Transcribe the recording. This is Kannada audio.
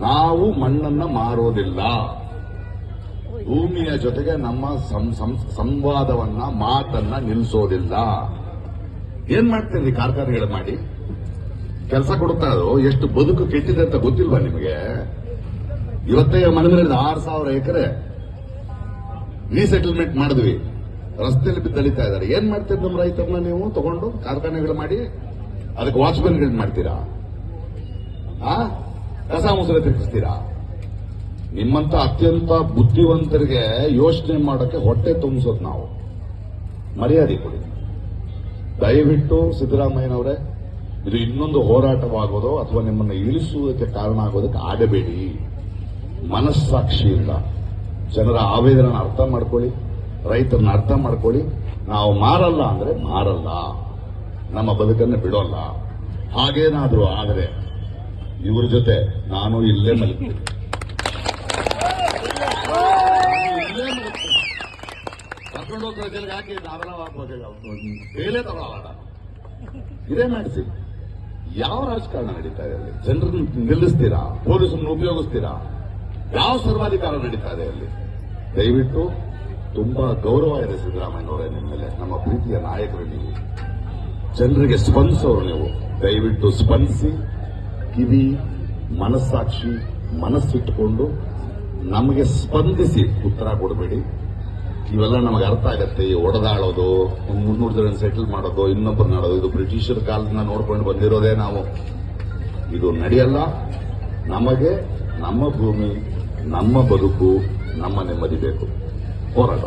ನಾವು ಮಣ್ಣನ್ನ ಮಾರೋದಿಲ್ಲ. ಭೂಮಿಯ ಜೊತೆಗೆ ನಮ್ಮ ಸಂವಾದವನ್ನ ಮಾತನ್ನ ನಿಲ್ಲಿಸೋದಿಲ್ಲ. ಏನ್ ಮಾಡ್ತೀರಿ ಕಾರ್ಖಾನೆಗಳು ಮಾಡಿ ಕೆಲಸ ಕೊಡ್ತಾ ಇದ್ರು? ಎಷ್ಟು ಬದುಕು ಕೆಟ್ಟಿದೆ ಅಂತ ಗೊತ್ತಿಲ್ವಾ ನಿಮಗೆ? ಇವತ್ತೇ ಮನೆ ಮೇಲೆ 6,000 ಎಕರೆ ರೀಸೆಟಲ್ಮೆಂಟ್ ಮಾಡಿದ್ವಿ, ರಸ್ತೆಯಲ್ಲಿ ಬಿದ್ದಳಿತಾ ಇದ್ದಾರೆ. ಏನ್ ಮಾಡ್ತೀರಿ ನಮ್ಮ ರೈತರನ್ನ ನೀವು ತಗೊಂಡು ಕಾರ್ಖಾನೆಗಳು ಮಾಡಿ ಅದಕ್ಕೆ ವಾಚ್ಮೆನ್ಗಳು ಮಾಡ್ತೀರಾ? ಕಸ ಮುಸುರೆ ತಿರುಗಿಸ್ತೀರಾ? ನಿಮ್ಮಂತ ಅತ್ಯಂತ ಬುದ್ಧಿವಂತರಿಗೆ ಯೋಚನೆ ಮಾಡೋಕೆ ಹೊಟ್ಟೆ ತುಂಬಿಸೋದು ನಾವು. ಮರ್ಯಾದೆ ಕೊಡಿ ದಯವಿಟ್ಟು. ಸಿದ್ದರಾಮಯ್ಯನವರೇ, ಇದು ಇನ್ನೊಂದು ಹೋರಾಟವಾಗೋದು ಅಥವಾ ನಿಮ್ಮನ್ನು ಇಳಿಸುವುದಕ್ಕೆ ಕಾರಣ ಆಗೋದಕ್ಕೆ ಆಡಬೇಡಿ. ಮನಸ್ಸಾಕ್ಷಿಯಿಂದ ಜನರ ಆವೇದನ ಅರ್ಥ ಮಾಡ್ಕೊಳ್ಳಿ, ರೈತರನ್ನ ಅರ್ಥ ಮಾಡ್ಕೊಳ್ಳಿ. ನಾವು ಮಾರಲ್ಲ ಅಂದ್ರೆ ಮಾರಲ್ಲ, ನಮ್ಮ ಬದುಕನ್ನು ಬಿಡೋಲ್ಲ. ಹಾಗೇನಾದ್ರೂ ಆದರೆ ಇವ್ರ ಜೊತೆ ನಾನು ಇಲ್ಲೇ ಮಲಗ್ತೀನಿ. ಕರ್ಕೊಂಡು ಹೋಗ್ತಾರೆ ಜಲ್ಗೆ ಹಾಕಿ ನಾವೆಲ್ಲ ಬೇಲೆ ತಗೊಳ್ಳೋಣ. ಇದೇ ಮಾಡಿಸಿ. ಯಾವ ರಾಜಕಾರಣ ನಡೀತಾ ಇದೆ ಅಲ್ಲಿ? ಜನರನ್ನು ನಿಲ್ಲಿಸ್ತೀರಾ? ಪೊಲೀಸರನ್ನು ಉಪಯೋಗಿಸ್ತೀರಾ? ಯಾವ ಸರ್ವಾಧಿಕಾರ ನಡೀತಾ ಇದೆ ಅಲ್ಲಿ? ದಯವಿಟ್ಟು ತುಂಬಾ ಗೌರವ ಇದೆ ಸಿದ್ದರಾಮಯ್ಯನವರೇ ನಿಮ್ಮ ಮೇಲೆ, ನಮ್ಮ ಪ್ರೀತಿಯ ನಾಯಕರು ನೀವು, ಜನರಿಗೆ ಸ್ಪಂದಿಸೋರು ನೀವು. ದಯವಿಟ್ಟು ಸ್ಪಂದಿಸಿ, ಕಿವಿ ಮನಸ್ಸಾಕ್ಷಿ ಮನಸ್ಸಿಟ್ಟುಕೊಂಡು ನಮಗೆ ಸ್ಪಂದಿಸಿ ಉತ್ತರ ಕೊಡಬೇಡಿ. ಇವೆಲ್ಲ ನಮಗೆ ಅರ್ಥ ಆಗತ್ತೆ. ಈ ಒಡೆದಾಳೋದು, 300 ಜನ ಸೆಟಲ್ ಮಾಡೋದು, ಇನ್ನೊಬ್ಬರು ಮಾಡೋದು, ಇದು ಬ್ರಿಟಿಷರ ಕಾಲದಿಂದ ನೋಡ್ಕೊಂಡು ಬಂದಿರೋದೇ ನಾವು. ಇದು ನಡೆಯಲ್ಲ. ನಮಗೆ ನಮ್ಮ ಭೂಮಿ, ನಮ್ಮ ಬದುಕು, ನಮ್ಮ ನೆಮ್ಮದಿ ಬೇಕು. ಹೋರಾಟ.